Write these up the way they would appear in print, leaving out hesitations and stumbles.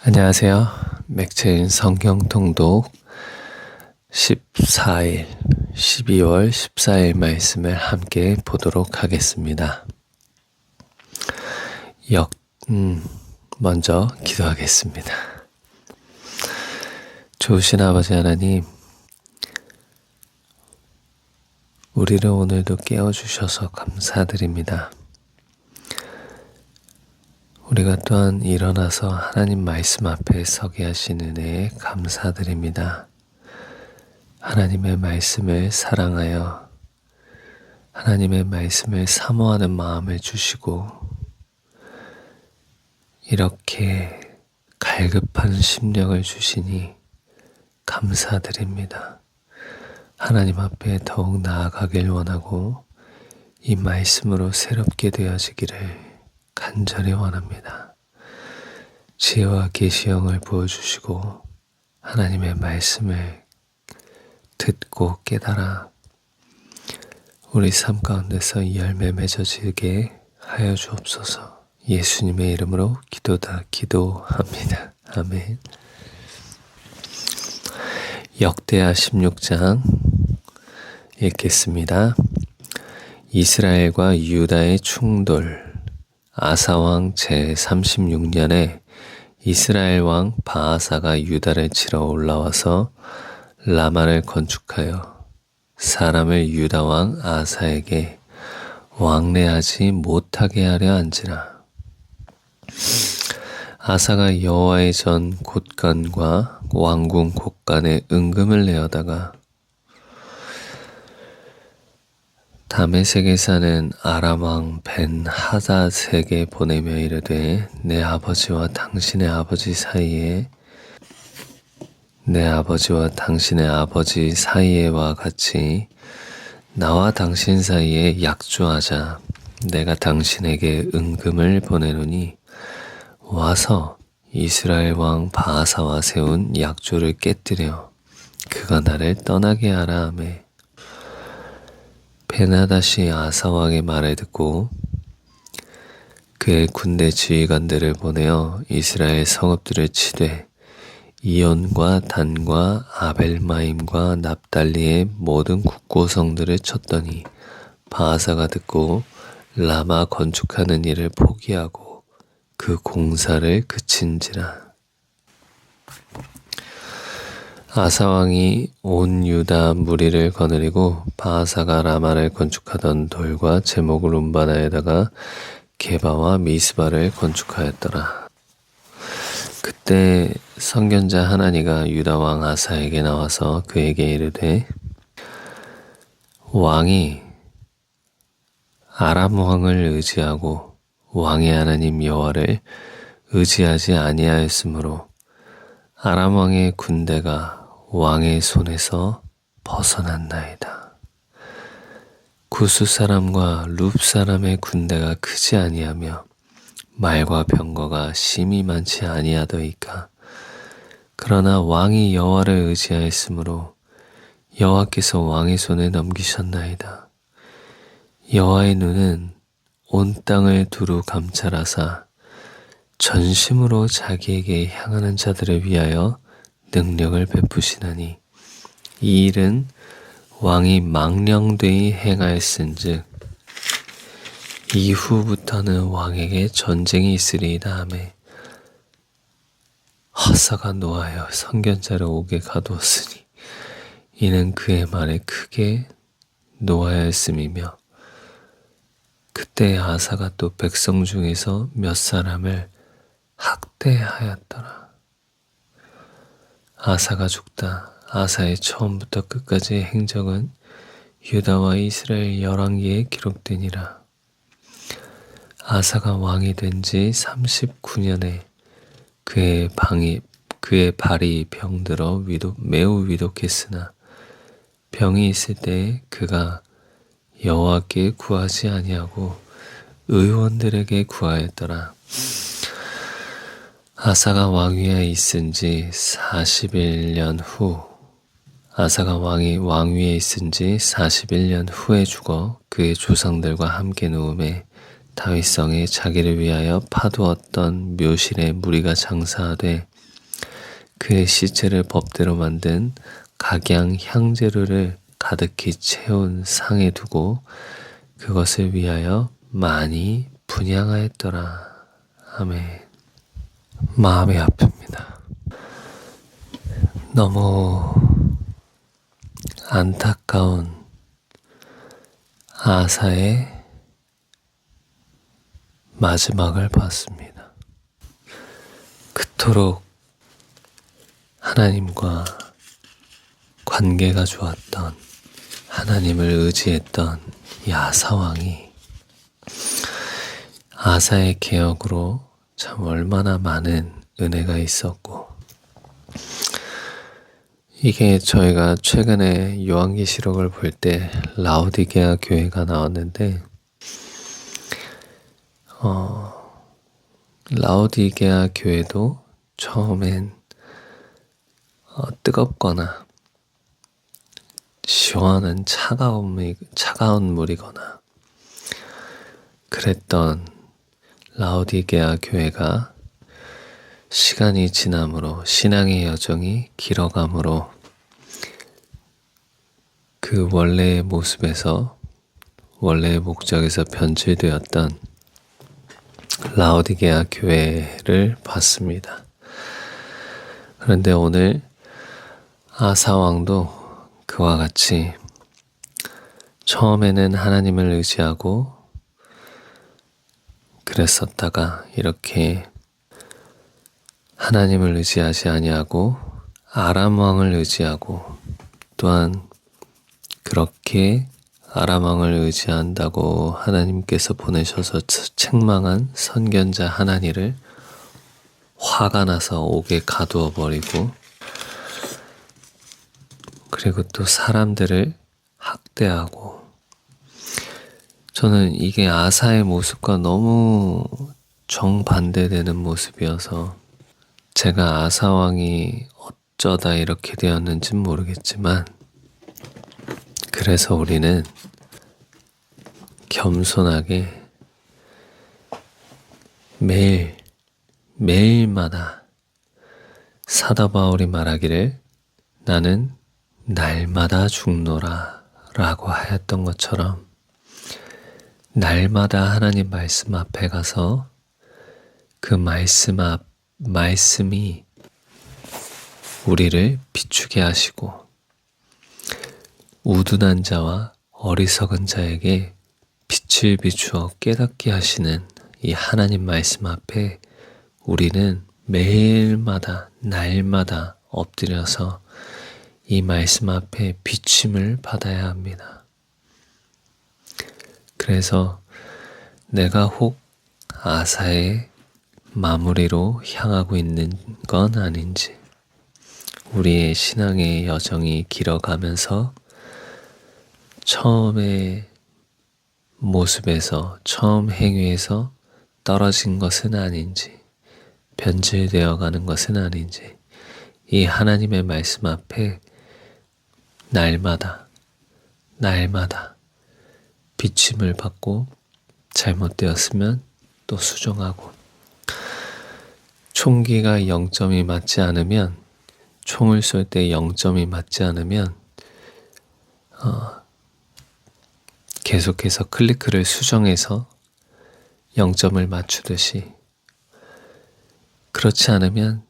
안녕하세요. 맥체인 성경통독 12월 14일 말씀을 함께 보도록 하겠습니다. 먼저 기도하겠습니다. 좋으신 아버지 하나님, 우리를 오늘도 깨워주셔서 감사드립니다. 우리가 또한 일어나서 하나님 말씀 앞에 서게 하신 은혜에 감사드립니다. 하나님의 말씀을 사랑하여 하나님의 말씀을 사모하는 마음을 주시고 이렇게 갈급한 심령을 주시니 감사드립니다. 하나님 앞에 더욱 나아가길 원하고 이 말씀으로 새롭게 되어지기를 간절히 원합니다. 지혜와 계시형을 부어주시고 하나님의 말씀을 듣고 깨달아 우리 삶 가운데서 열매 맺어지게 하여 주옵소서. 예수님의 이름으로 기도합니다. 아멘. 역대하 16장 읽겠습니다. 이스라엘과 유다의 충돌. 아사왕 제36년에 이스라엘 왕 바아사가 유다를 치러 올라와서 라마를 건축하여 사람을 유다 왕 아사에게 왕래하지 못하게 하려 한지라. 아사가 여호와의 전 곳간과 왕궁 곳간에 은금을 내어다가 다메섹에 사는 아람 왕 벤 하닷에게 보내며 이르되 내 아버지와 당신의 아버지 사이에와 같이 나와 당신 사이에 약조하자. 내가 당신에게 은금을 보내노니 와서 이스라엘 왕 바아사와 세운 약조를 깨뜨려 그가 나를 떠나게 하라 하매 벤하닷이 아사 왕의 말을 듣고 그의 군대 지휘관들을 보내어 이스라엘 성읍들을 치되 이온과 단과 아벨마임과 납달리의 모든 국고성들을 쳤더니 바아사가 듣고 라마 건축하는 일을 포기하고 그 공사를 그친지라. 아사왕이 온 유다 무리를 거느리고 바아사가 라마를 건축하던 돌과 제목을 운반하여다가 게바와 미스바를 건축하였더라. 그때 선견자 하나니가 유다 왕 아사에게 나와서 그에게 이르되 왕이 아람 왕을 의지하고 왕의 하나님 여호와를 의지하지 아니하였으므로 아람 왕의 군대가 왕의 손에서 벗어났나이다. 구스 사람과 룹 사람의 군대가 크지 아니하며 말과 병거가 심히 많지 아니하더이까. 그러나 왕이 여호와를 의지하였으므로 여호와께서 왕의 손에 넘기셨나이다. 여호와의 눈은 온 땅을 두루 감찰하사 전심으로 자기에게 향하는 자들을 위하여 능력을 베푸시나니 이 일은 왕이 망령되이 행하였은즉 이후부터는 왕에게 전쟁이 있으리이다 하매 하사가 노하여 선견자를 옥에 가두었으니 이는 그의 말에 크게 노하였음이며 그때 아사가 또 백성 중에서 몇 사람을 학대하였더라. 아사가 죽다. 아사의 처음부터 끝까지의 행적은 유다와 이스라엘 열왕기에 기록되니라. 아사가 왕이 된 지 39년에 그의 발이 병들어 매우 위독했으나 병이 있을 때 그가 여호와께 구하지 아니하고 의원들에게 구하였더라. 아사가 왕위에 있은 지 41년 후 아사가 왕위에 있은 지 41년 후에 죽어 그의 조상들과 함께 누움에 다윗성에 자기를 위하여 파두었던 묘실에 무리가 장사하되 그의 시체를 법대로 만든 각양 향재료를 가득히 채운 상에 두고 그것을 위하여 많이 분향하였더라. 아멘. 마음이 아픕니다. 너무 안타까운 아사의 마지막을 봤습니다. 그토록 하나님과 관계가 좋았던, 하나님을 의지했던 이 아사 왕이 아사의 개혁으로 참 얼마나 많은 은혜가 있었고, 이게 저희가 최근에 요한계시록을 볼 때 라오디게아 교회가 나왔는데, 라오디게아 교회도 처음엔 뜨겁거나 시원한 차가운 물이거나 그랬던 라오디게아 교회가 시간이 지남으로, 신앙의 여정이 길어감으로 그 원래의 모습에서, 원래의 목적에서 변질되었던 라오디게아 교회를 봤습니다. 그런데 오늘 아사 왕도 그와 같이 처음에는 하나님을 의지하고 그랬었다가 이렇게 하나님을 의지하지 아니하고 아람 왕을 의지하고, 또한 그렇게 아람 왕을 의지한다고 하나님께서 보내셔서 책망한 선견자 하나니를 화가 나서 옥에 가두어 버리고, 그리고 또 사람들을 학대하고, 저는 이게 아사의 모습과 너무 정반대되는 모습이어서 제가 아사 왕이 어쩌다 이렇게 되었는지는 모르겠지만, 그래서 우리는 겸손하게 매일마다 사도 바울이 말하기를 나는 날마다 죽노라 라고 하였던 것처럼, 날마다 하나님 말씀 앞에 가서 그 말씀이 우리를 비추게 하시고, 우둔한 자와 어리석은 자에게 빛을 비추어 깨닫게 하시는 이 하나님 말씀 앞에 우리는 매일마다, 날마다 엎드려서 이 말씀 앞에 비침을 받아야 합니다. 그래서 내가 혹 아사의 마무리로 향하고 있는 건 아닌지, 우리의 신앙의 여정이 길어가면서 처음의 모습에서, 처음 행위에서 떨어진 것은 아닌지, 변질되어 가는 것은 아닌지, 이 하나님의 말씀 앞에 날마다 비침을 받고, 잘못되었으면 또 수정하고, 총기가 0점이 맞지 않으면, 총을 쏠 때 0점이 맞지 않으면 계속해서 클리크를 수정해서 0점을 맞추듯이, 그렇지 않으면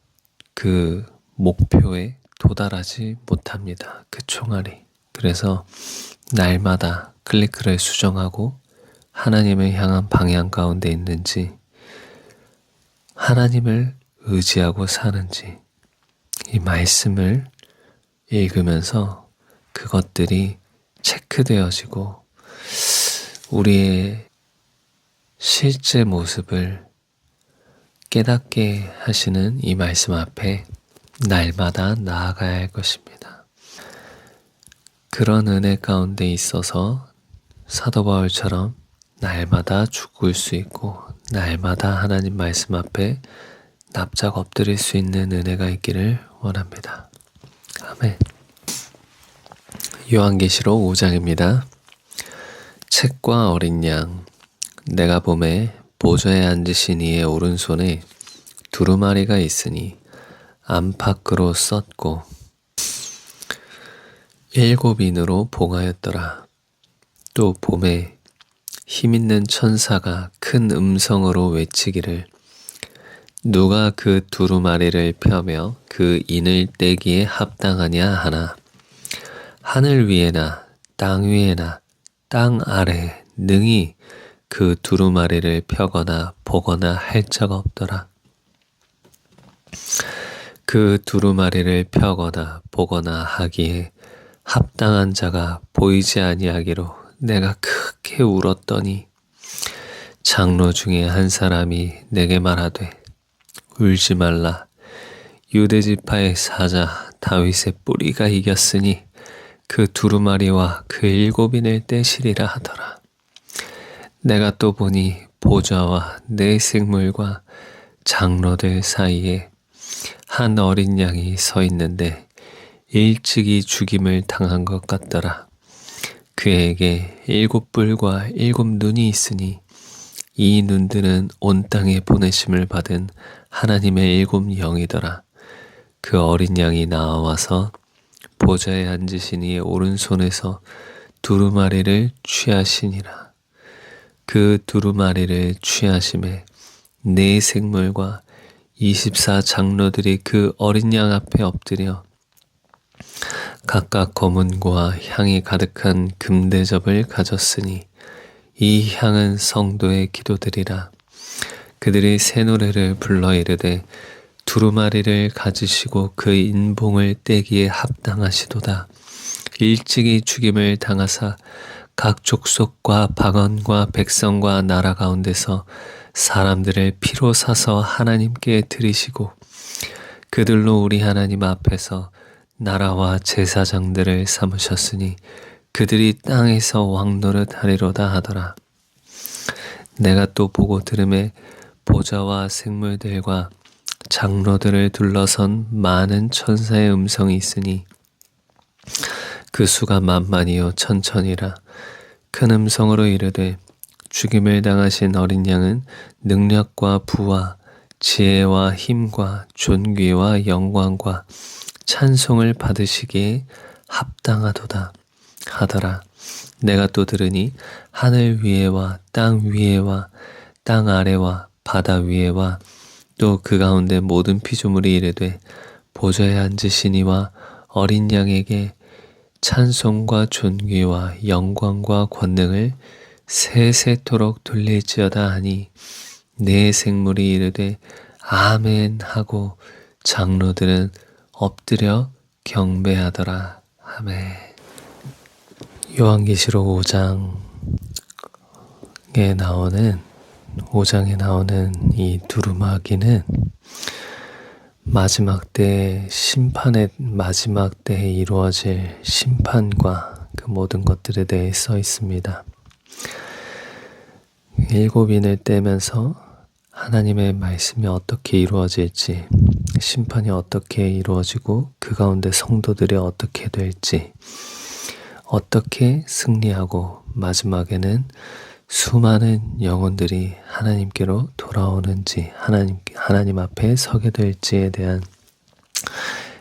그 목표에 도달하지 못합니다. 그 총알이. 그래서 날마다 클리크를 수정하고 하나님을 향한 방향 가운데 있는지, 하나님을 의지하고 사는지, 이 말씀을 읽으면서 그것들이 체크되어지고 우리의 실제 모습을 깨닫게 하시는 이 말씀 앞에 날마다 나아가야 할 것입니다. 그런 은혜 가운데 있어서 사도 바울처럼 날마다 죽을 수 있고, 날마다 하나님 말씀 앞에 납작 엎드릴 수 있는 은혜가 있기를 원합니다. 아멘. 요한계시록 5장입니다. 책과 어린 양, 내가 보매 보좌에 앉으신 이의 오른손에 두루마리가 있으니 안팎으로 썼고 7인으로 봉하였더라. 또 봄에 힘있는 천사가 큰 음성으로 외치기를 누가 그 두루마리를 펴며 그 인을 떼기에 합당하냐 하나 하늘 위에나 땅 위에나 땅 아래 능히 그 두루마리를 펴거나 보거나 할 자가 없더라. 그 두루마리를 펴거나 보거나 하기에 합당한 자가 보이지 아니하기로 내가 크게 울었더니 장로 중에 한 사람이 내게 말하되 울지 말라. 유대 지파의 사자 다윗의 뿌리가 이겼으니 그 두루마리와 그 7인을 떼시리라 하더라. 내가 또 보니 보좌와 네 생물과 장로들 사이에 한 어린 양이 서 있는데 일찍이 죽임을 당한 것 같더라. 그에게 7뿔과 7눈이 있으니 이 눈들은 온 땅에 보내심을 받은 하나님의 7 영이더라. 그 어린 양이 나와서 보좌에 앉으시니 오른손에서 두루마리를 취하시니라. 그 두루마리를 취하심에 네 생물과 24 장로들이 그 어린 양 앞에 엎드려 각각 검은고와 향이 가득한 금대접을 가졌으니 이 향은 성도의 기도들이라. 그들이 새 노래를 불러 이르되 두루마리를 가지시고 그 인봉을 떼기에 합당하시도다. 일찍이 죽임을 당하사 각 족속과 방언과 백성과 나라 가운데서 사람들을 피로 사서 하나님께 드리시고 그들로 우리 하나님 앞에서 나라와 제사장들을 삼으셨으니 그들이 땅에서 왕노릇 하리로다 하더라. 내가 또 보고 들음에 보좌와 생물들과 장로들을 둘러선 많은 천사의 음성이 있으니 그 수가 만만이요 천천이라. 큰 음성으로 이르되 죽임을 당하신 어린 양은 능력과 부와 지혜와 힘과 존귀와 영광과 찬송을 받으시기에 합당하도다 하더라. 내가 또 들으니 하늘 위에와 땅 위에와 땅 아래와 바다 위에와 또 그 가운데 모든 피조물이 이르되 보좌에 앉으시니와 어린 양에게 찬송과 존귀와 영광과 권능을 세세토록 돌릴지어다 하니 네 생물이 이르되 아멘 하고 장로들은 엎드려 경배하더라. 아멘. 요한계시록 5장에 나오는 이 두루마기는 마지막 때 심판의 마지막 때에 이루어질 심판과 그 모든 것들에 대해 써 있습니다. 7인을 떼면서 하나님의 말씀이 어떻게 이루어질지, 심판이 어떻게 이루어지고 그 가운데 성도들이 어떻게 될지, 어떻게 승리하고 마지막에는 수많은 영혼들이 하나님께로 돌아오는지, 하나님 앞에 서게 될지에 대한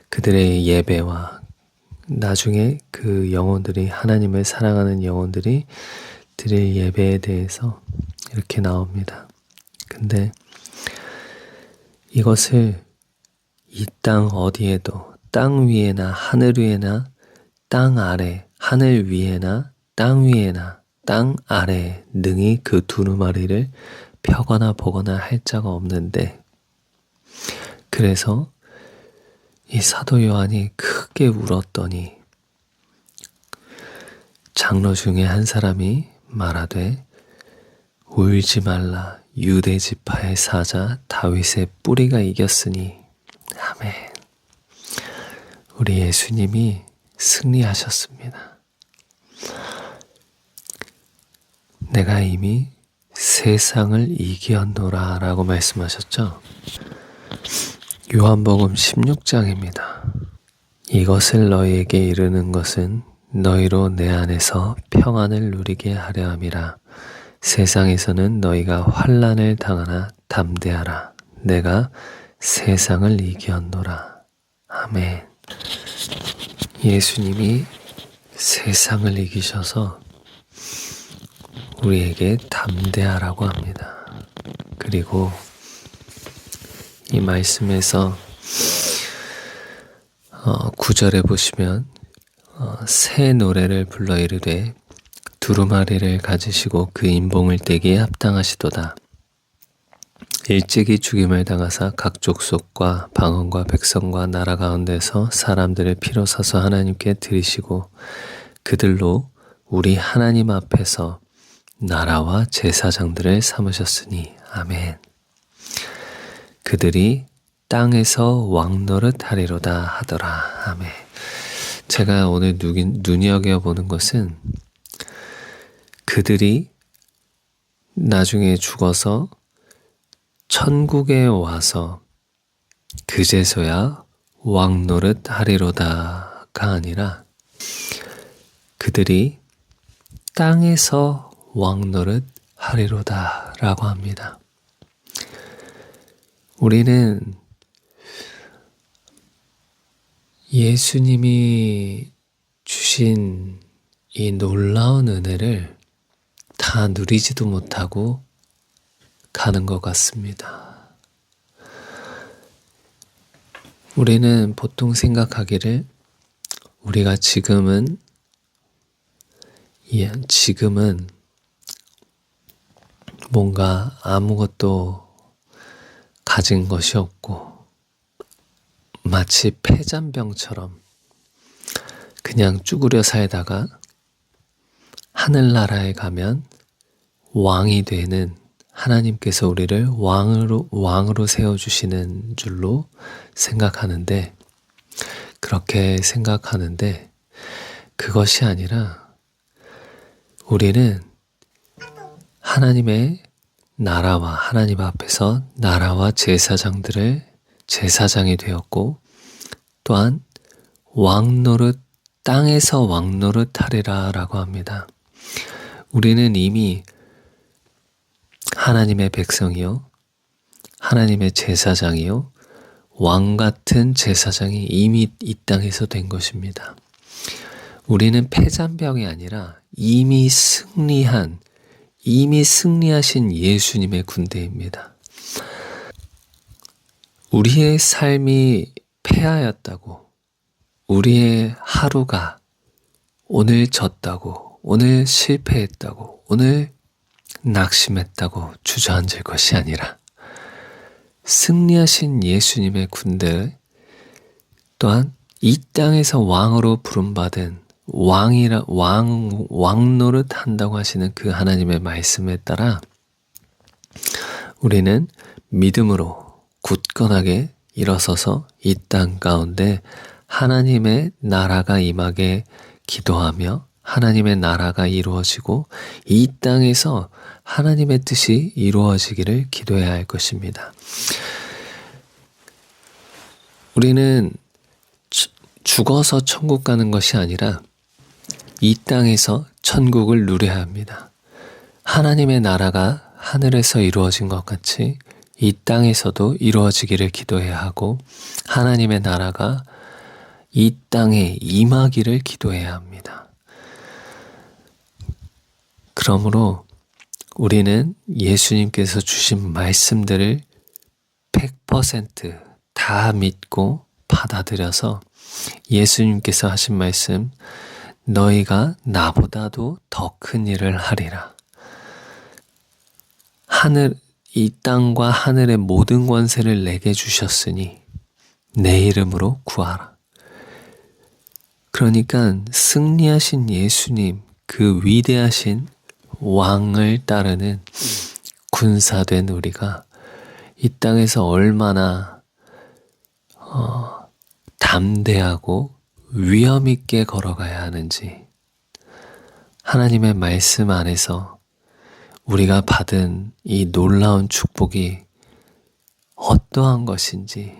그들의 예배와 나중에 그 영혼들이, 하나님을 사랑하는 영혼들이 드릴 예배에 대해서 이렇게 나옵니다. 근데 이것을 이 땅 어디에도, 땅 위에나 하늘 위에나 땅 아래, 하늘 위에나 땅 위에나 땅 아래 능히 그 두루마리를 펴거나 보거나 할 자가 없는데, 그래서 이 사도 요한이 크게 울었더니 장로 중에 한 사람이 말하되 울지 말라. 유대 지파의 사자 다윗의 뿌리가 이겼으니. 아멘. 우리 예수님이 승리하셨습니다. 내가 이미 세상을 이기었노라 라고 말씀하셨죠. 요한복음 16장입니다. 이것을 너희에게 이르는 것은 너희로 내 안에서 평안을 누리게 하려 함이라. 세상에서는 너희가 환난을 당하나 담대하라. 내가 세상을 이기었노라. 아멘. 예수님이 세상을 이기셔서 우리에게 담대하라고 합니다. 그리고 이 말씀에서 9절에 보시면 새 노래를 불러 이르되 두루마리를 가지시고 그 인봉을 떼기에 합당하시도다. 일찍이 죽임을 당하사 각 족속과 방언과 백성과 나라 가운데서 사람들을 피로 사서 하나님께 드리시고 그들로 우리 하나님 앞에서 나라와 제사장들을 삼으셨으니 아멘. 그들이 땅에서 왕노릇 하리로다 하더라. 아멘. 제가 오늘 눈여겨보는 것은 그들이 나중에 죽어서 천국에 와서 그제서야 왕노릇 하리로다가 아니라 그들이 땅에서 왕노릇 하리로다 라고 합니다. 우리는 예수님이 주신 이 놀라운 은혜를 다 누리지도 못하고 가는 것 같습니다. 우리는 보통 생각하기를 우리가 지금은 뭔가 아무것도 가진 것이 없고 마치 폐잔병처럼 그냥 쭈그려 살다가 하늘나라에 가면 왕이 되는 하나님께서 우리를 왕으로 세워주시는 줄로 생각하는데 그렇게 생각하는데 그것이 아니라 우리는 하나님의 나라와 하나님 앞에서 나라와 제사장이 되었고 또한 땅에서 왕노릇 하리라 라고 합니다. 우리는 이미 하나님의 백성이요 하나님의 제사장이요 왕 같은 제사장이 이미 이 땅에서 된 것입니다. 우리는 패잔병이 아니라 이미 승리하신 예수님의 군대입니다. 우리의 삶이 패하였다고, 우리의 하루가 오늘 졌다고, 오늘 실패했다고, 오늘 낙심했다고 주저앉을 것이 아니라 승리하신 예수님의 군대 또한 이 땅에서 왕으로 부름받은 왕노릇 한다고 하시는 그 하나님의 말씀에 따라 우리는 믿음으로 굳건하게 일어서서 이 땅 가운데 하나님의 나라가 임하게 기도하며 하나님의 나라가 이루어지고 이 땅에서 하나님의 뜻이 이루어지기를 기도해야 할 것입니다. 우리는 죽어서 천국 가는 것이 아니라 이 땅에서 천국을 누려야 합니다. 하나님의 나라가 하늘에서 이루어진 것 같이 이 땅에서도 이루어지기를 기도해야 하고 하나님의 나라가 이 땅에 임하기를 기도해야 합니다. 그러므로 우리는 예수님께서 주신 말씀들을 100% 다 믿고 받아들여서 예수님께서 하신 말씀 너희가 나보다도 더 큰 일을 하리라. 이 땅과 하늘의 모든 권세를 내게 주셨으니 내 이름으로 구하라. 그러니까 승리하신 예수님 그 위대하신 왕을 따르는 군사된 우리가 이 땅에서 얼마나 담대하고 위험 있게 걸어가야 하는지 하나님의 말씀 안에서 우리가 받은 이 놀라운 축복이 어떠한 것인지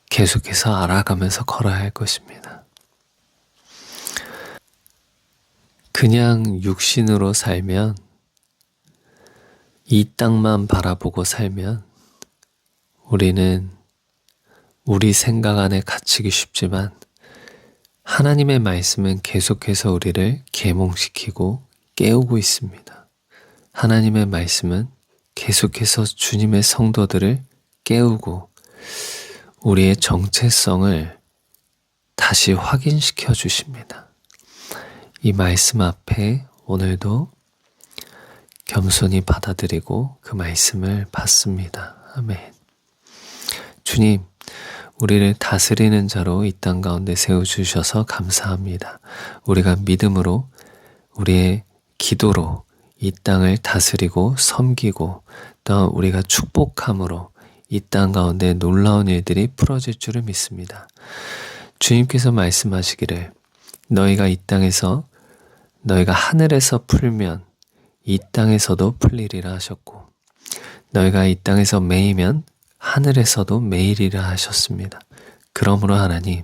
계속해서 알아가면서 걸어야 할 것입니다. 그냥 육신으로 살면 이 땅만 바라보고 살면 우리는 우리 생각 안에 갇히기 쉽지만 하나님의 말씀은 계속해서 우리를 계몽시키고 깨우고 있습니다. 하나님의 말씀은 계속해서 주님의 성도들을 깨우고 우리의 정체성을 다시 확인시켜 주십니다. 이 말씀 앞에 오늘도 겸손히 받아들이고 그 말씀을 받습니다. 아멘. 주님, 우리를 다스리는 자로 이 땅 가운데 세워주셔서 감사합니다. 우리가 믿음으로 우리의 기도로 이 땅을 다스리고 섬기고 또 우리가 축복함으로 이 땅 가운데 놀라운 일들이 풀어질 줄을 믿습니다. 주님께서 말씀하시기를 너희가 이 땅에서 너희가 하늘에서 풀면 이 땅에서도 풀리리라 하셨고 너희가 이 땅에서 매이면 하늘에서도 매이리라 하셨습니다. 그러므로 하나님,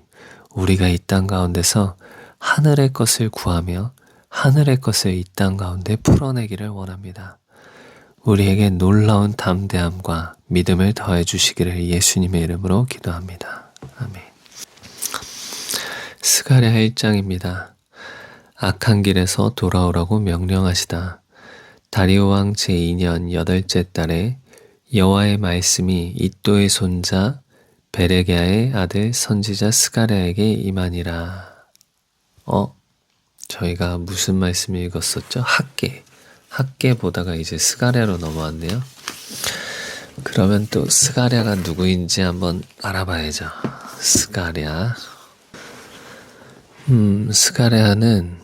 우리가 이 땅 가운데서 하늘의 것을 구하며 하늘의 것을 이 땅 가운데 풀어내기를 원합니다. 우리에게 놀라운 담대함과 믿음을 더해 주시기를 예수님의 이름으로 기도합니다. 아멘. 스가랴 1장입니다. 악한 길에서 돌아오라고 명령하시다. 다리오 왕 제2년 8째 달에 여호와의 말씀이 이도의 손자 베레게야의 아들 선지자 스가랴에게 임하니라. 저희가 무슨 말씀 읽었었죠? 학계 보다가 이제 스가랴로 넘어왔네요. 그러면 또 스가랴가 누구인지 한번 알아봐야죠. 스가랴. 스가랴는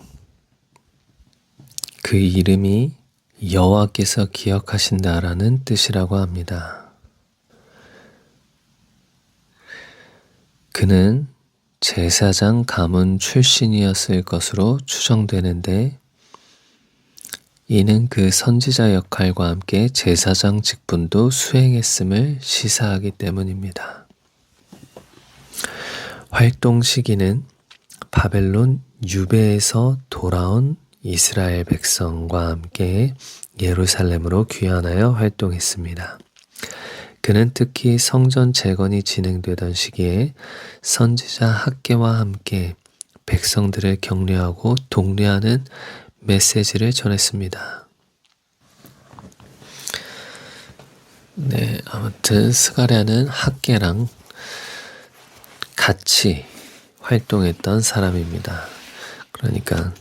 그 이름이 여호와께서 기억하신다라는 뜻이라고 합니다. 그는 제사장 가문 출신이었을 것으로 추정되는데 이는 그 선지자 역할과 함께 제사장 직분도 수행했음을 시사하기 때문입니다. 활동 시기는 바벨론 유배에서 돌아온 이스라엘 백성과 함께 예루살렘으로 귀환하여 활동했습니다. 그는 특히 성전 재건이 진행되던 시기에 선지자 학개와 함께 백성들을 격려하고 독려하는 메시지를 전했습니다. 네, 아무튼 스가랴는 학개랑 같이 활동했던 사람입니다. 그러니까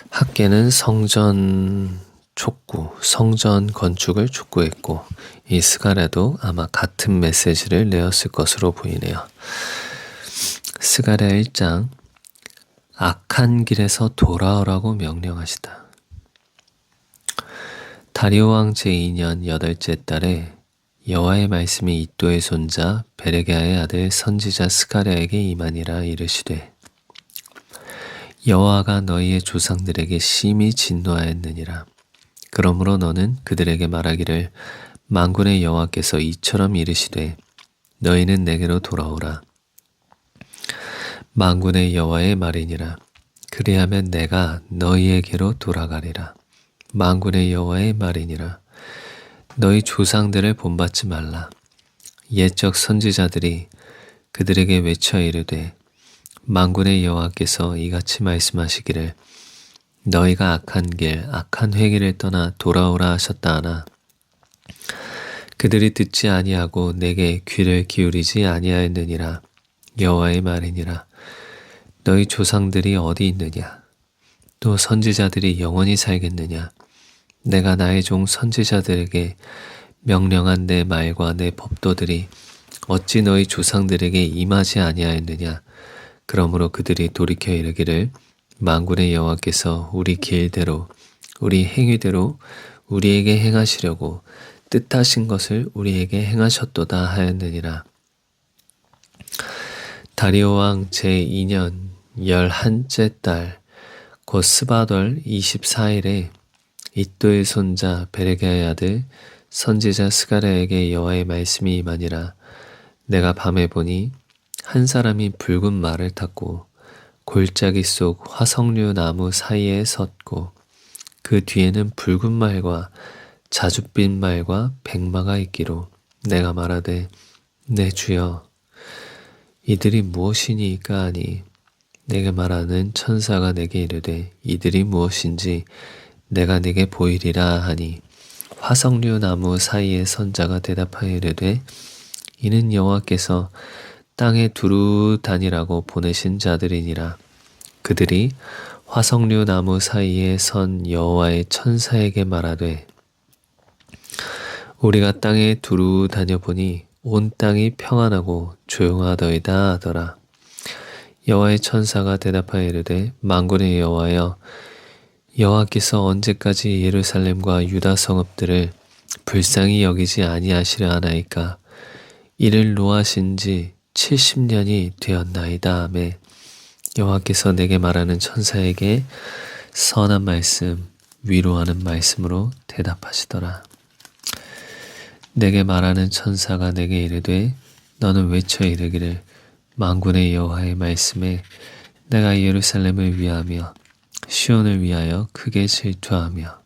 학개는 성전 촉구, 성전 건축을 촉구했고 이 스가랴도 아마 같은 메시지를 내었을 것으로 보이네요. 스가랴 1장 악한 길에서 돌아오라고 명령하시다. 다리오 왕 제2년 8째 달에 여호와의 말씀이 이도의 손자 베레게야의 아들 선지자 스가랴에게 임하니라 이르시되 여호와가 너희의 조상들에게 심히 진노하였느니라. 그러므로 너는 그들에게 말하기를 만군의 여호와께서 이처럼 이르시되 너희는 내게로 돌아오라. 만군의 여호와의 말이니라. 그리하면 내가 너희에게로 돌아가리라. 만군의 여호와의 말이니라. 너희 조상들을 본받지 말라. 옛적 선지자들이 그들에게 외쳐 이르되 만군의 여호와께서 이같이 말씀하시기를 너희가 악한 길, 악한 회개를 떠나 돌아오라 하셨다 하나 그들이 듣지 아니하고 내게 귀를 기울이지 아니하였느니라. 여호와의 말이니라. 너희 조상들이 어디 있느냐? 또 선지자들이 영원히 살겠느냐? 내가 나의 종 선지자들에게 명령한 내 말과 내 법도들이 어찌 너희 조상들에게 임하지 아니하였느냐? 그러므로 그들이 돌이켜 이르기를 만군의 여호와께서 우리 길대로 우리 행위대로 우리에게 행하시려고 뜻하신 것을 우리에게 행하셨도다 하였느니라. 다리오 왕 제2년 11째 달 곧 스바돌 24일에 이도의 손자 베레게야의 아들 선지자 스가랴에게 여호와의 말씀이 임하니라. 내가 밤에 보니 한 사람이 붉은 말을 탔고 골짜기 속 화석류 나무 사이에 섰고 그 뒤에는 붉은 말과 자줏빛 말과 백마가 있기로 내가 말하되 내 주여 이들이 무엇이니까 하니 내게 말하는 천사가 내게 이르되 이들이 무엇인지 내가 네게 보이리라 하니 화석류 나무 사이에 선자가 대답하여 이르되 이는 여호와께서 땅에 두루 다니라고 보내신 자들이니라. 그들이 화석류 나무 사이에 선 여호와의 천사에게 말하되 우리가 땅에 두루 다녀보니 온 땅이 평안하고 조용하더이다 하더라. 여호와의 천사가 대답하여 이르되 만군의 여호와여 여호와께서 언제까지 예루살렘과 유다 성읍들을 불쌍히 여기지 아니하시려 하나이까 이를 노하신 지 70년이 되었나이다 하매 여호와께서 내게 말하는 천사에게 선한 말씀 위로하는 말씀으로 대답하시더라. 내게 말하는 천사가 내게 이르되 너는 외쳐 이르기를 만군의 여호와의 말씀에 내가 예루살렘을 위하며 시온을 위하여 크게 질투하며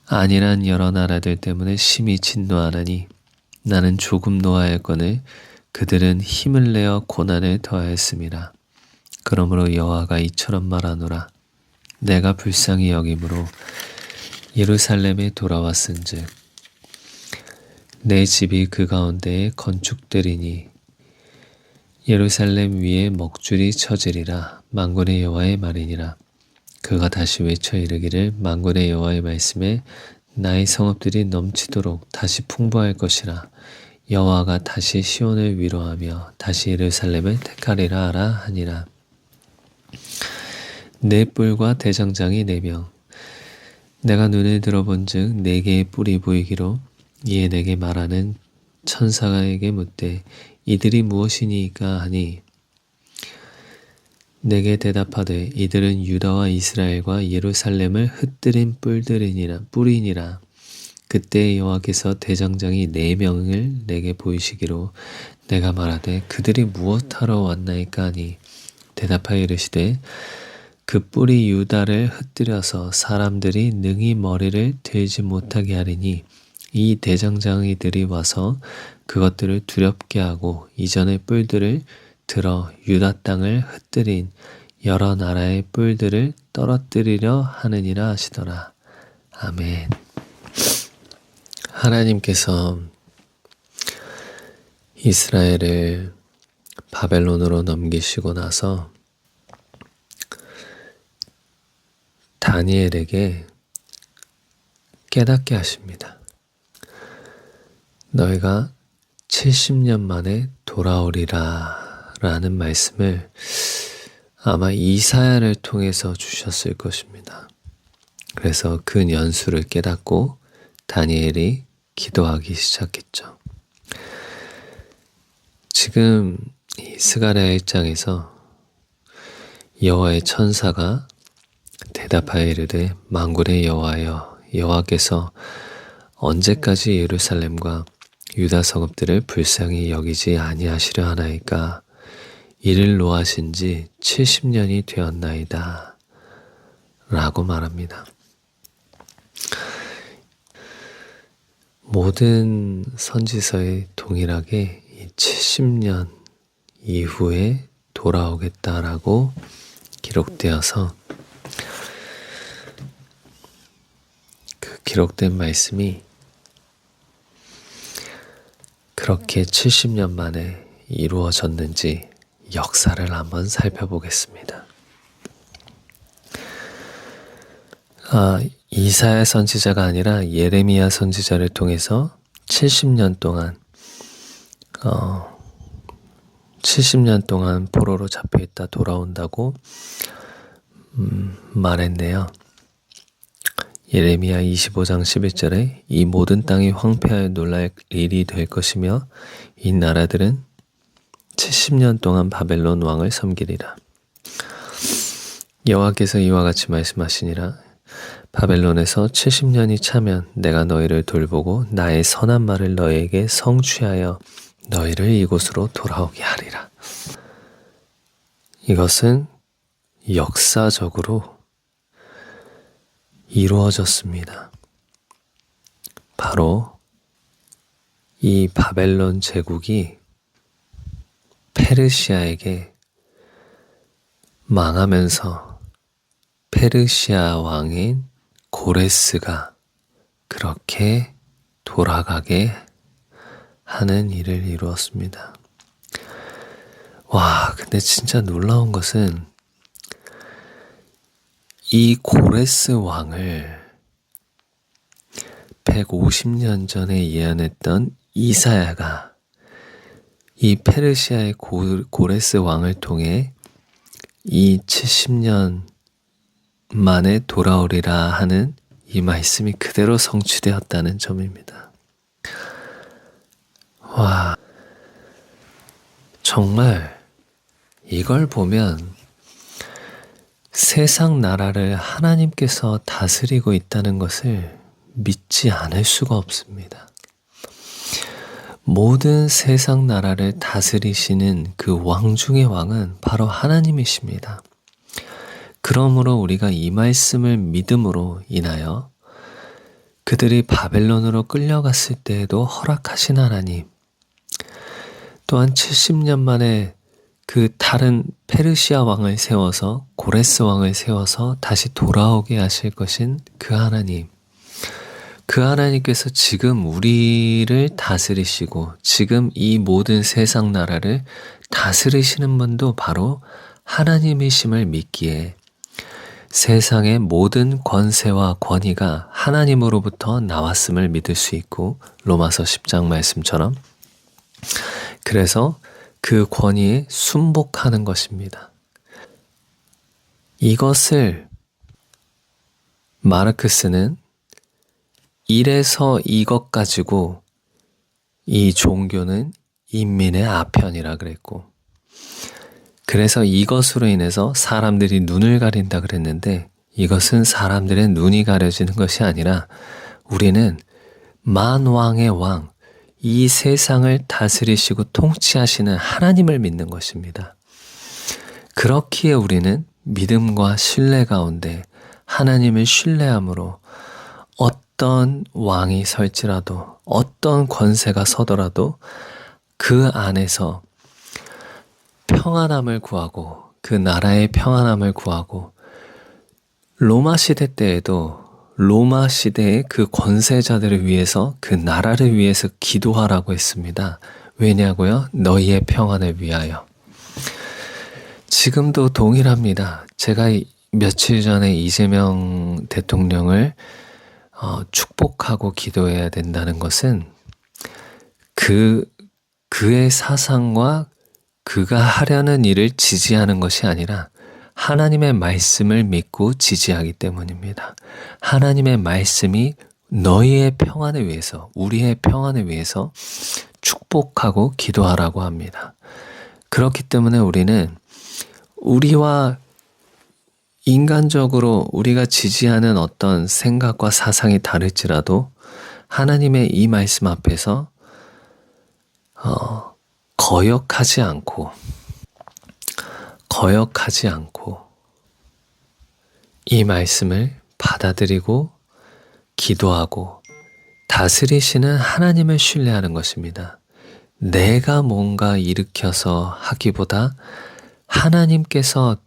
안일한 여러 나라들 때문에 심히 진노하나니 나는 조금 노하였거늘 그들은 힘을 내어 고난을 더하였음이라. 그러므로 여호와가 이처럼 말하노라. 내가 불쌍히 여김으로 예루살렘에 돌아왔은즉 내 집이 그 가운데에 건축되리니 예루살렘 위에 먹줄이 쳐지리라. 만군의 여호와의 말이니라. 그가 다시 외쳐 이르기를 만군의 여호와의 말씀에 나의 성읍들이 넘치도록 다시 풍부할 것이라. 여호와가 다시 시온을 위로하며 다시 예루살렘을 택하리라 하라 하니라. 네 뿔과 대장장이 4명 내가 눈을 들어본즉 4개의 뿔이 보이기로 이에 내게 말하는 천사에게 묻되 이들이 무엇이니까 하니 내게 대답하되 이들은 유다와 이스라엘과 예루살렘을 흩뜨린 뿔이니라. 그때 여호와께서 대장장이 4명을 내게 보이시기로 내가 말하되 그들이 무엇하러 왔나이까 하니 대답하여 이르시되 그 뿔이 유다를 흩뜨려서 사람들이 능히 머리를 들지 못하게 하리니 이 대장장이들이 와서 그것들을 두렵게 하고 이전의 뿔들을 들어 유다 땅을 흩뜨린 여러 나라의 뿔들을 떨어뜨리려 하느니라 하시더라. 아멘. 하나님께서 이스라엘을 바벨론으로 넘기시고 나서 다니엘에게 깨닫게 하십니다. 너희가 70년 만에 돌아오리라 라는 말씀을 아마 이사야를 통해서 주셨을 것입니다. 그래서 그 연수를 깨닫고 다니엘이 기도하기 시작했죠. 지금 이 스가랴 1장에서 여호와의 천사가 대답하여 이르되 만군의 여호와여 여호와께서 언제까지 예루살렘과 유다 성읍들을 불쌍히 여기지 아니하시려 하나이까 이를 노하신 지 70년이 되었나이다 라고 말합니다. 모든 선지서에 동일하게 이 70년 이후에 돌아오겠다라고 기록되어서 그 기록된 말씀이 그렇게 70년 만에 이루어졌는지 역사를 한번 살펴보겠습니다. 이사야 선지자가 아니라 예레미야 선지자를 통해서 70년 동안 70년 동안 포로로 잡혀있다 돌아온다고 말했네요. 예레미야 25장 11절에 이 모든 땅이 황폐하여 놀랄 일이 될 것이며 이 나라들은 70년 동안 바벨론 왕을 섬기리라. 여호와께서 이와 같이 말씀하시니라. 바벨론에서 70년이 차면 내가 너희를 돌보고 나의 선한 말을 너희에게 성취하여 너희를 이곳으로 돌아오게 하리라. 이것은 역사적으로 이루어졌습니다. 바로 이 바벨론 제국이 페르시아에게 망하면서 페르시아 왕인 고레스가 그렇게 돌아가게 하는 일을 이루었습니다. 와, 근데 진짜 놀라운 것은 이 고레스 왕을 150년 전에 예언했던 이사야가 이 페르시아의 고레스 왕을 통해 이 70년 만에 돌아오리라 하는 이 말씀이 그대로 성취되었다는 점입니다. 와, 정말 이걸 보면 세상 나라를 하나님께서 다스리고 있다는 것을 믿지 않을 수가 없습니다. 모든 세상 나라를 다스리시는 그 왕 중의 왕은 바로 하나님이십니다. 그러므로 우리가 이 말씀을 믿음으로 인하여 그들이 바벨론으로 끌려갔을 때에도 허락하신 하나님, 또한 70년 만에 그 다른 페르시아 왕을 세워서 고레스 왕을 세워서 다시 돌아오게 하실 것인 그 하나님, 그 하나님께서 지금 우리를 다스리시고 지금 이 모든 세상 나라를 다스리시는 분도 바로 하나님이심을 믿기에 세상의 모든 권세와 권위가 하나님으로부터 나왔음을 믿을 수 있고, 로마서 10장 말씀처럼 그래서 그 권위에 순복하는 것입니다. 이것을 마르크스는 이래서 이것 가지고 이 종교는 인민의 아편이라 그랬고, 그래서 이것으로 인해서 사람들이 눈을 가린다 그랬는데, 이것은 사람들의 눈이 가려지는 것이 아니라 우리는 만왕의 왕, 이 세상을 다스리시고 통치하시는 하나님을 믿는 것입니다. 그렇기에 우리는 믿음과 신뢰 가운데 하나님을 신뢰함으로 어떤 왕이 설지라도, 어떤 권세가 서더라도 그 안에서 평안함을 구하고, 그 나라의 평안함을 구하고, 로마 시대 때에도 로마 시대의 그 권세자들을 위해서, 그 나라를 위해서 기도하라고 했습니다. 왜냐고요? 너희의 평안을 위하여. 지금도 동일합니다. 제가 며칠 전에 이재명 대통령을 축복하고 기도해야 된다는 것은 그의 사상과 그가 하려는 일을 지지하는 것이 아니라 하나님의 말씀을 믿고 지지하기 때문입니다. 하나님의 말씀이 너희의 평안을 위해서, 우리의 평안을 위해서 축복하고 기도하라고 합니다. 그렇기 때문에 우리는 우리와 인간적으로 우리가 지지하는 어떤 생각과 사상이 다를지라도 하나님의 이 말씀 앞에서 거역하지 않고 이 말씀을 받아들이고 기도하고 다스리시는 하나님을 신뢰하는 것입니다. 내가 뭔가 일으켜서 하기보다 하나님께서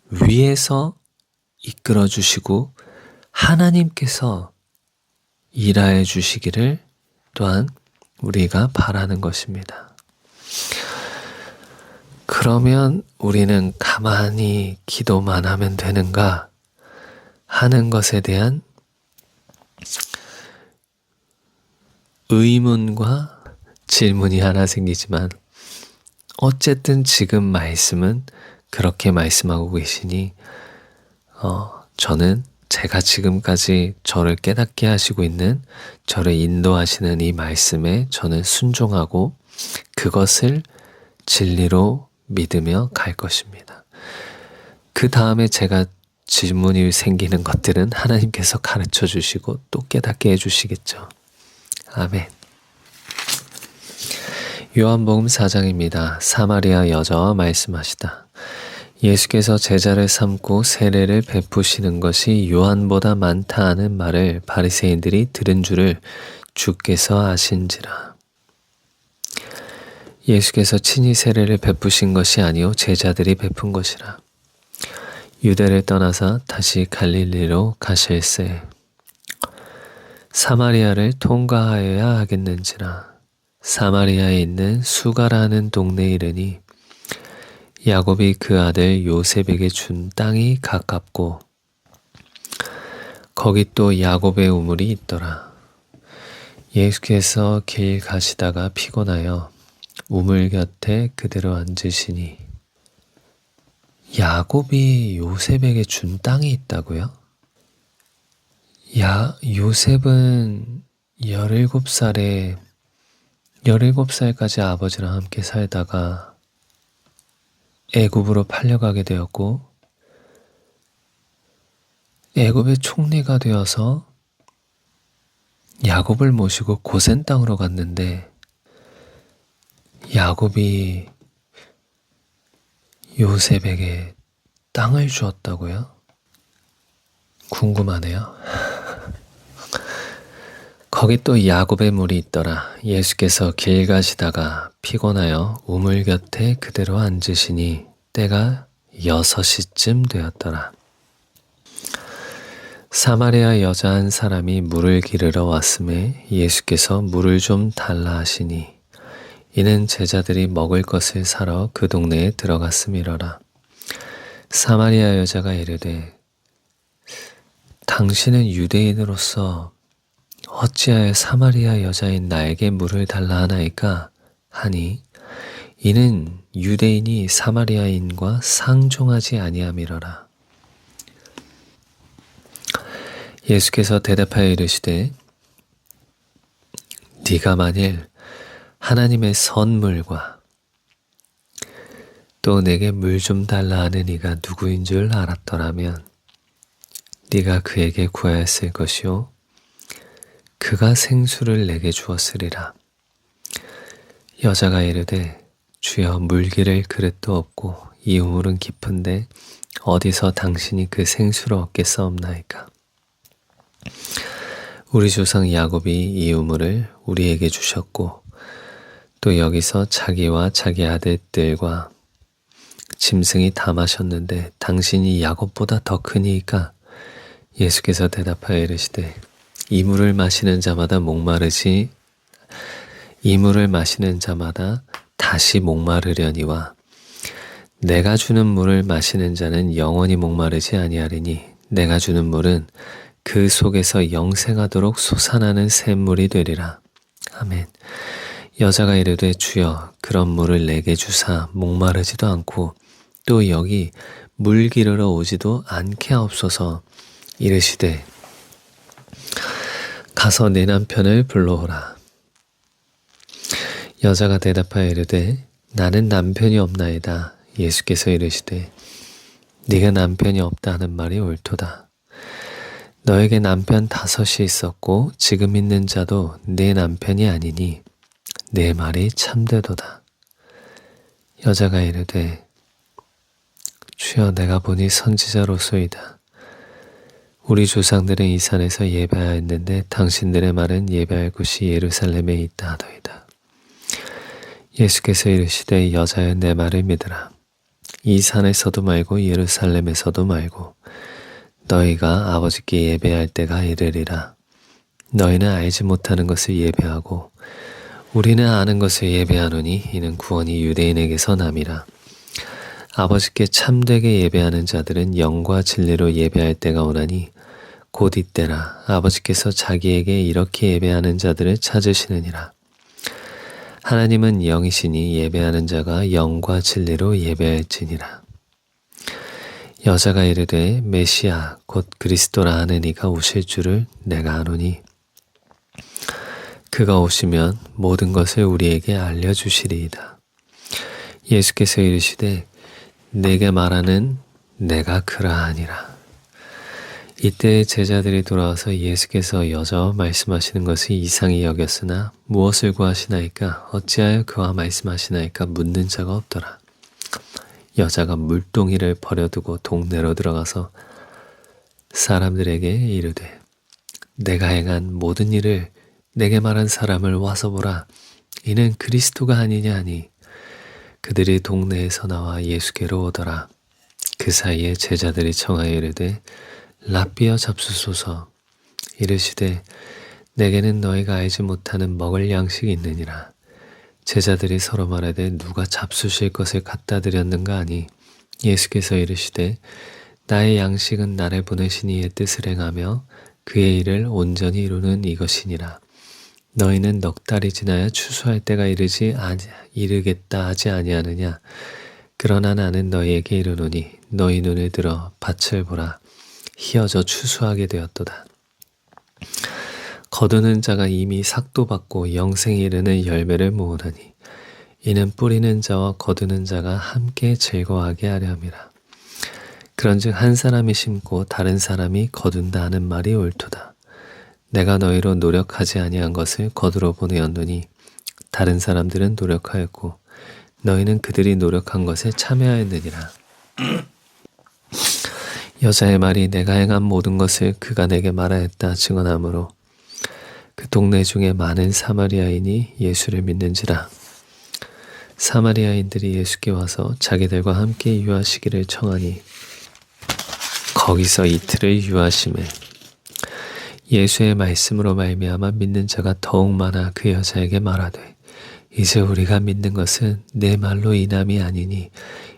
위에서 이끌어 주시고 하나님께서 일하여 주시기를 또한 우리가 바라는 것입니다. 그러면 우리는 가만히 기도만 하면 되는가 하는 것에 대한 의문과 질문이 하나 생기지만, 어쨌든 지금 말씀은 그렇게 말씀하고 계시니 저는 제가 지금까지 저를 깨닫게 하시고 있는, 저를 인도하시는 이 말씀에 저는 순종하고 그것을 진리로 믿으며 갈 것입니다. 그 다음에 제가 질문이 생기는 것들은 하나님께서 가르쳐 주시고 또 깨닫게 해주시겠죠. 아멘. 요한복음 4장입니다. 사마리아 여자와 말씀하시다. 예수께서 제자를 삼고 세례를 베푸시는 것이 요한보다 많다 하는 말을 바리새인들이 들은 줄을 주께서 아신지라. 예수께서 친히 세례를 베푸신 것이 아니요 제자들이 베푼 것이라. 유대를 떠나사 다시 갈릴리로 가실새 사마리아를 통과하여야 하겠는지라. 사마리아에 있는 수가라는 동네에 이르니 야곱이 그 아들 요셉에게 준 땅이 가깝고 거기 또 야곱의 우물이 있더라. 예수께서 길 가시다가 피곤하여 우물 곁에 그대로 앉으시니 야곱이 요셉에게 준 땅이 있다고요? 요셉은 17살까지 아버지랑 함께 살다가 애굽으로 팔려가게 되었고 애굽의 총리가 되어서 야곱을 모시고 고센 땅으로 갔는데 야곱이 요셉에게 땅을 주었다고요? 궁금하네요. 거기 또 야곱의 물이 있더라. 예수께서 길 가시다가 피곤하여 우물 곁에 그대로 앉으시니 때가 6시쯤 되었더라. 사마리아 여자 한 사람이 물을 기르러 왔음에 예수께서 물을 좀 달라 하시니 이는 제자들이 먹을 것을 사러 그 동네에 들어갔음이러라. 사마리아 여자가 이르되 당신은 유대인으로서 어찌하여 사마리아 여자인 나에게 물을 달라 하나이까 하니 이는 유대인이 사마리아인과 상종하지 아니함이러라. 예수께서 대답하여 이르시되 네가 만일 하나님의 선물과 또 내게 물 좀 달라 하는 이가 누구인 줄 알았더라면 네가 그에게 구하였을 것이요 그가 생수를 내게 주었으리라. 여자가 이르되 주여 물기를 그릇도 없고 이 우물은 깊은데 어디서 당신이 그 생수를 얻겠사옵나이까. 우리 조상 야곱이 이 우물을 우리에게 주셨고 또 여기서 자기와 자기 아들들과 짐승이 다 마셨는데 당신이 야곱보다 더 크니이까. 예수께서 대답하여 이르시되 이 물을 마시는 자마다 다시 목마르려니와 내가 주는 물을 마시는 자는 영원히 목마르지 아니하리니 내가 주는 물은 그 속에서 영생하도록 솟아나는 샘물이 되리라. 아멘. 여자가 이르되 주여 그런 물을 내게 주사 목마르지도 않고 또 여기 물 기르러 오지도 않게 하옵소서. 이르시되 가서 내 남편을 불러오라. 여자가 대답하여 이르되 나는 남편이 없나이다. 예수께서 이르시되 네가 남편이 없다 하는 말이 옳도다. 너에게 남편 5이 있었고 지금 있는 자도 네 남편이 아니니 내 말이 참되도다. 여자가 이르되 주여 내가 보니 선지자로소이다. 우리 조상들은 이 산에서 예배하였는데 당신들의 말은 예배할 곳이 예루살렘에 있다 하더이다. 예수께서 이르시되 여자여 내 말을 믿으라. 이 산에서도 말고 예루살렘에서도 말고 너희가 아버지께 예배할 때가 이르리라. 너희는 알지 못하는 것을 예배하고 우리는 아는 것을 예배하노니 이는 구원이 유대인에게서 남이라. 아버지께 참되게 예배하는 자들은 영과 진리로 예배할 때가 오나니 곧 이때라. 아버지께서 자기에게 이렇게 예배하는 자들을 찾으시느니라. 하나님은 영이시니 예배하는 자가 영과 진리로 예배할지니라. 여자가 이르되 메시아 곧 그리스도라 하는 이가 오실 줄을 내가 아노니 그가 오시면 모든 것을 우리에게 알려주시리이다. 예수께서 이르시되 내게 말하는 내가 그러하니라. 이때 제자들이 돌아와서 예수께서 여자와 말씀하시는 것을 이상히 여겼으나 무엇을 구하시나이까 어찌하여 그와 말씀하시나이까 묻는 자가 없더라. 여자가 물동이를 버려두고 동네로 들어가서 사람들에게 이르되 내가 행한 모든 일을 내게 말한 사람을 와서 보라. 이는 그리스도가 아니냐 하니 그들이 동네에서 나와 예수께로 오더라. 그 사이에 제자들이 청하여 이르되 랍비여 잡수소서. 이르시되 내게는 너희가 알지 못하는 먹을 양식이 있느니라. 제자들이 서로 말하되 누가 잡수실 것을 갖다 드렸는가 하니 예수께서 이르시되 나의 양식은 나를 보내신 이의 뜻을 행하며 그의 일을 온전히 이루는 이것이니라. 너희는 넉 달이 지나야 추수할 때가 이르겠다 하지 아니하느냐. 그러나 나는 너희에게 이르노니 너희 눈을 들어 밭을 보라. 희어져 추수하게 되었도다. 거두는 자가 이미 삭도 받고 영생에 이르는 열매를 모으나니 이는 뿌리는 자와 거두는 자가 함께 즐거워하게 하려 함이라. 그런즉 한 사람이 심고 다른 사람이 거둔다 하는 말이 옳도다. 내가 너희로 노력하지 아니한 것을 거두러 보내었노니 다른 사람들은 노력하였고 너희는 그들이 노력한 것에 참여하였느니라. 여자의 말이 내가 행한 모든 것을 그가 내게 말하였다 증언하므로 그 동네 중에 많은 사마리아인이 예수를 믿는지라. 사마리아인들이 예수께 와서 자기들과 함께 유하시기를 청하니 거기서 이틀을 유하심에 예수의 말씀으로 말미암아 믿는 자가 더욱 많아 그 여자에게 말하되 이제 우리가 믿는 것은 내 말로 인함이 아니니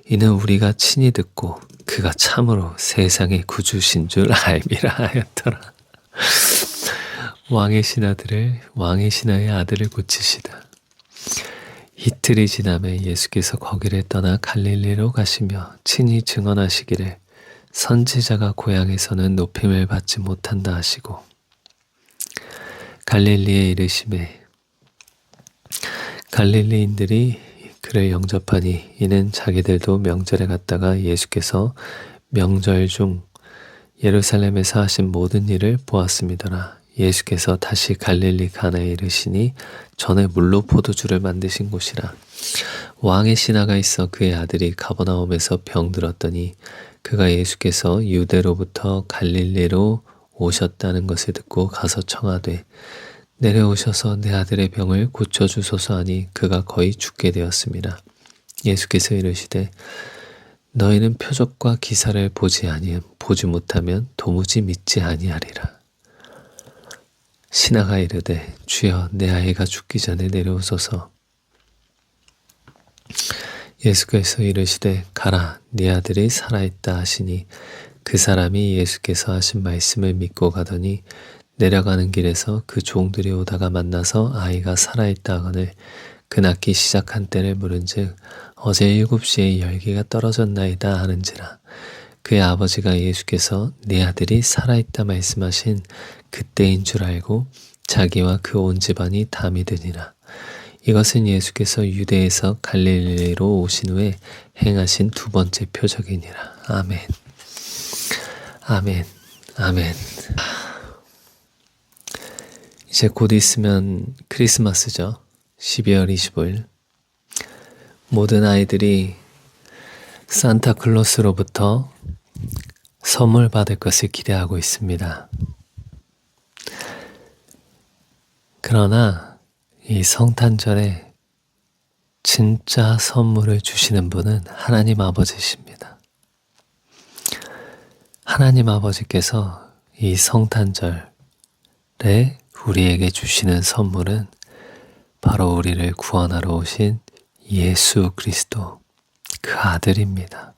이는 우리가 친히 듣고 그가 참으로 세상의 구주신 줄 알미라 하였더라. 왕의 신하의 아들을 고치시다. 이틀이 지나매 예수께서 거기를 떠나 갈릴리로 가시며 친히 증언하시기를 선지자가 고향에서는 높임을 받지 못한다 하시고 갈릴리에 이르심에 갈릴리인들이 그를 영접하니 이는 자기들도 명절에 갔다가 예수께서 명절 중 예루살렘에서 하신 모든 일을 보았음이더라. 예수께서 다시 갈릴리 가나에 이르시니 전에 물로 포도주를 만드신 곳이라. 왕의 신하가 있어 그의 아들이 가버나움에서 병들었더니 그가 예수께서 유대로부터 갈릴리로 오셨다는 것을 듣고 가서 청하되 내려오셔서 내 아들의 병을 고쳐주소서 하니 그가 거의 죽게 되었습니다. 예수께서 이르시되 너희는 표적과 기사를 보지 못하면 도무지 믿지 아니하리라. 신하가 이르되 주여 내 아이가 죽기 전에 내려오소서. 예수께서 이르시되 가라 네 아들이 살아있다 하시니 그 사람이 예수께서 하신 말씀을 믿고 가더니 내려가는 길에서 그 종들이 오다가 만나서 아이가 살아있다 하거늘 그 낳기 시작한 때를 물은즉 어제 7시에 열기가 떨어졌나이다 하는지라. 그의 아버지가 예수께서 네 아들이 살아있다 말씀하신 그때인 줄 알고 자기와 그 온 집안이 다 믿으니라. 이것은 예수께서 유대에서 갈릴리로 오신 후에 행하신 두 번째 표적이니라. 아멘. 아멘. 아멘. 이제 곧 있으면 크리스마스죠. 12월 25일. 모든 아이들이 산타클로스로부터 선물 받을 것을 기대하고 있습니다. 그러나 이 성탄절에 진짜 선물을 주시는 분은 하나님 아버지십니다. 하나님 아버지께서 이 성탄절에 우리에게 주시는 선물은 바로 우리를 구원하러 오신 예수 그리스도 그 아들입니다.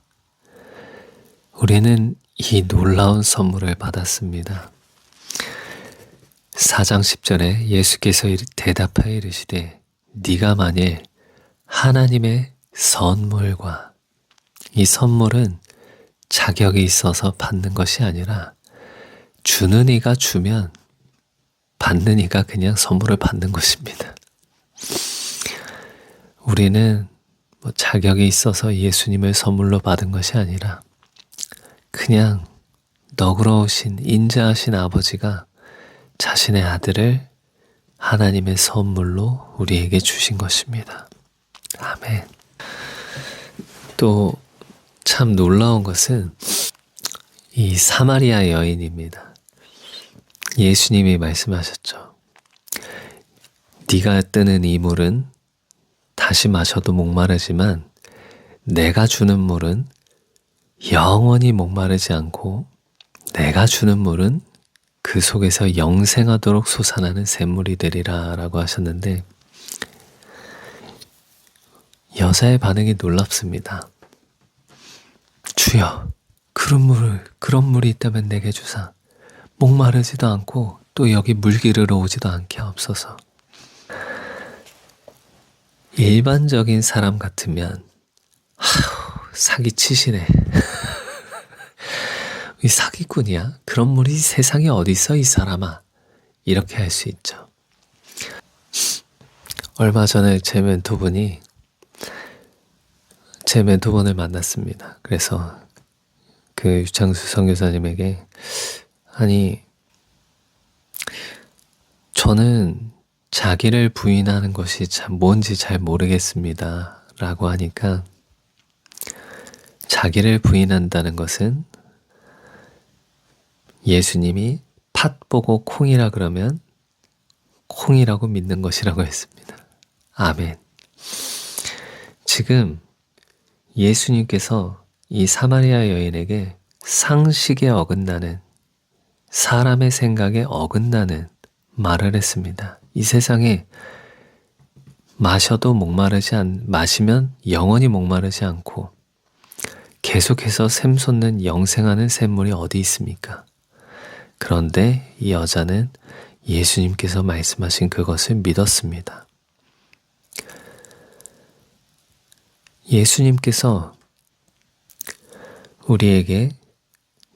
우리는 이 놀라운 선물을 받았습니다. 4장 10절에 예수께서 대답하여 이르시되 네가 만일 하나님의 선물과 이 선물은 자격이 있어서 받는 것이 아니라 주는 이가 주면 받는 이가 그냥 선물을 받는 것입니다. 우리는 자격이 있어서 예수님을 선물로 받은 것이 아니라 그냥 너그러우신 인자하신 아버지가 자신의 아들을 하나님의 선물로 우리에게 주신 것입니다. 아멘. 또 참 놀라운 것은 이 사마리아 여인입니다. 예수님이 말씀하셨죠. 네가 뜨는 이 물은 다시 마셔도 목마르지만 내가 주는 물은 영원히 목마르지 않고 내가 주는 물은 그 속에서 영생하도록 솟아나는 샘물이 되리라 라고 하셨는데, 여자의 반응이 놀랍습니다. 주여, 그런 물이 있다면 내게 주사. 목마르지도 않고 또 여기 물 기르러 오지도 않게 하옵소서. 일반적인 사람 같으면 사기치시네. 이 사기꾼이야? 그런 물이 세상에 어디 있어 이 사람아? 이렇게 할 수 있죠. 얼마 전에 제 멘토분을 만났습니다. 그래서 그 유창수 선교사님에게, 아니, 저는 자기를 부인하는 것이 참 뭔지 잘 모르겠습니다 라고 하니까, 자기를 부인한다는 것은 예수님이 팥 보고 콩이라 그러면 콩이라고 믿는 것이라고 했습니다. 아멘. 지금 예수님께서 이 사마리아 여인에게 상식에 어긋나는, 사람의 생각에 어긋나는 말을 했습니다. 이 세상에 마시면 영원히 목마르지 않고 계속해서 샘솟는 영생하는 샘물이 어디 있습니까? 그런데 이 여자는 예수님께서 말씀하신 그것을 믿었습니다. 예수님께서 우리에게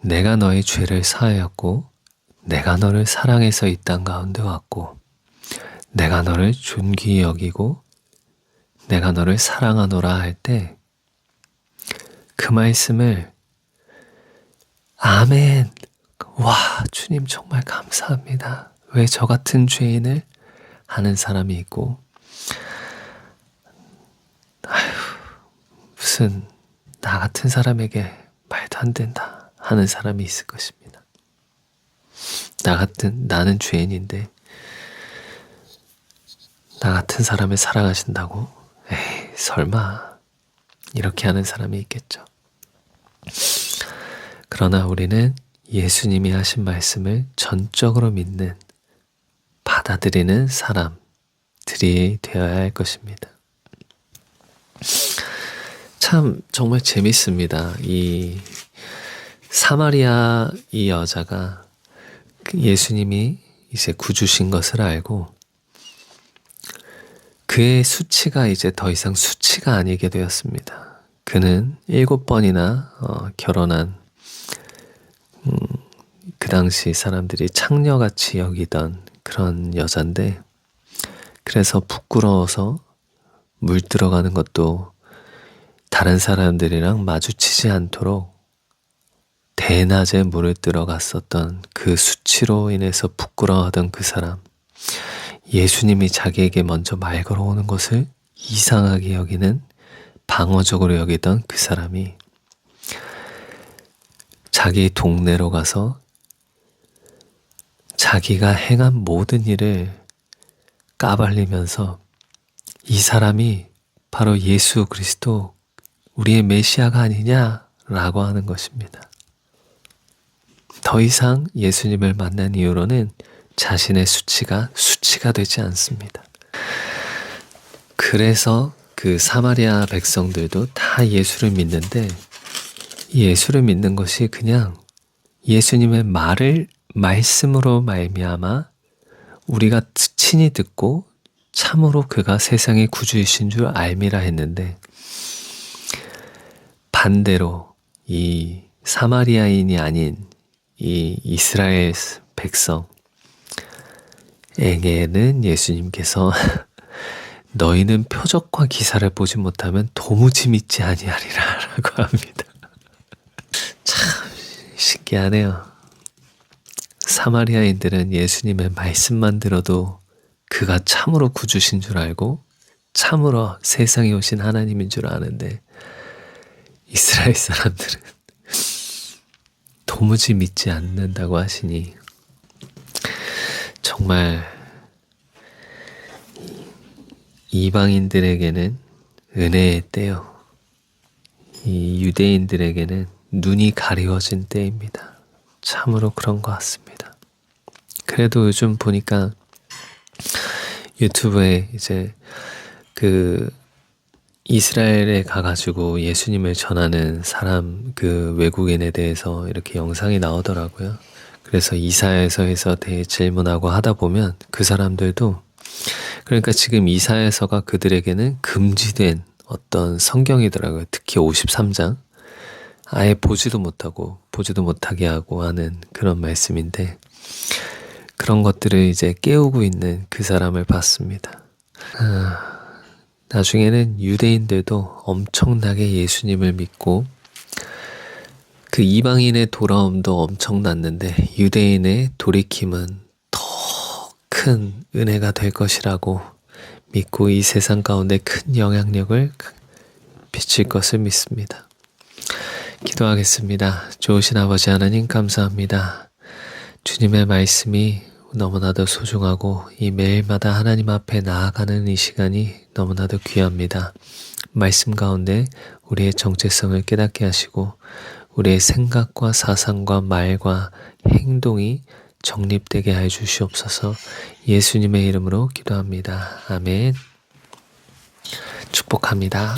내가 너의 죄를 사하였고 내가 너를 사랑해서 이 땅 가운데 왔고 내가 너를 존귀히 여기고 내가 너를 사랑하노라 할 때 그 말씀을 아멘, 와, 주님 정말 감사합니다. 왜 저 같은 죄인을 하는 사람이 있고, 무슨 나 같은 사람에게 말도 안 된다 하는 사람이 있을 것입니다. 나는 죄인인데 나 같은 사람을 사랑하신다고? 에이, 설마. 이렇게 하는 사람이 있겠죠. 그러나 우리는 예수님이 하신 말씀을 전적으로 믿는, 받아들이는 사람들이 되어야 할 것입니다. 참 정말 재밌습니다. 이 사마리아 이 여자가 예수님이 이제 구주신 것을 알고 그의 수치가 이제 더 이상 수치가 아니게 되었습니다. 그는 7번이나 결혼한 그 당시 사람들이 창녀같이 여기던 그런 여잔데, 그래서 부끄러워서 물 들어가는 것도 다른 사람들이랑 마주치지 않도록 대낮에 물을 들어갔었던 그 수치로 인해서 부끄러워하던 그 사람, 예수님이 자기에게 먼저 말 걸어오는 것을 이상하게 여기는, 방어적으로 여기던 그 사람이 자기 동네로 가서 자기가 행한 모든 일을 까발리면서 이 사람이 바로 예수 그리스도, 우리의 메시아가 아니냐라고 하는 것입니다. 더 이상 예수님을 만난 이후로는 자신의 수치가 되지 않습니다. 그래서 그 사마리아 백성들도 다 예수를 믿는데, 예수를 믿는 것이 그냥 예수님의 말씀으로 말미암아 우리가 친히 듣고 참으로 그가 세상의 구주이신 줄 알미라 했는데, 반대로 이 사마리아인이 아닌 이 이스라엘 백성에게는 예수님께서 너희는 표적과 기사를 보지 못하면 도무지 믿지 아니하리라 라고 합니다. 참 신기하네요. 사마리아인들은 예수님의 말씀만 들어도 그가 참으로 구주신 줄 알고 참으로 세상에 오신 하나님인 줄 아는데, 이스라엘 사람들은 도무지 믿지 않는다고 하시니 정말 이방인들에게는 은혜의 때요, 이 유대인들에게는 눈이 가리워진 때입니다. 참으로 그런 것 같습니다. 그래도 요즘 보니까 유튜브에 이제 그 이스라엘에 가가지고 예수님을 전하는 사람, 그 외국인에 대해서 이렇게 영상이 나오더라고요. 그래서 이사야서에서 질문하고 하다 보면 그 사람들도, 그러니까 지금 이사야서가 그들에게는 금지된 어떤 성경이더라고요. 특히 53장. 아예 보지도 못하게 하고 하는 그런 말씀인데, 그런 것들을 이제 깨우고 있는 그 사람을 봤습니다. 나중에는 유대인들도 엄청나게 예수님을 믿고 그 이방인의 돌아옴도 엄청났는데 유대인의 돌이킴은 더 큰 은혜가 될 것이라고 믿고 이 세상 가운데 큰 영향력을 비칠 것을 믿습니다. 기도하겠습니다. 좋으신 아버지 하나님 감사합니다. 주님의 말씀이 너무나도 소중하고 이 매일마다 하나님 앞에 나아가는 이 시간이 너무나도 귀합니다. 말씀 가운데 우리의 정체성을 깨닫게 하시고 우리의 생각과 사상과 말과 행동이 정립되게 해 주시옵소서. 예수님의 이름으로 기도합니다. 아멘. 축복합니다.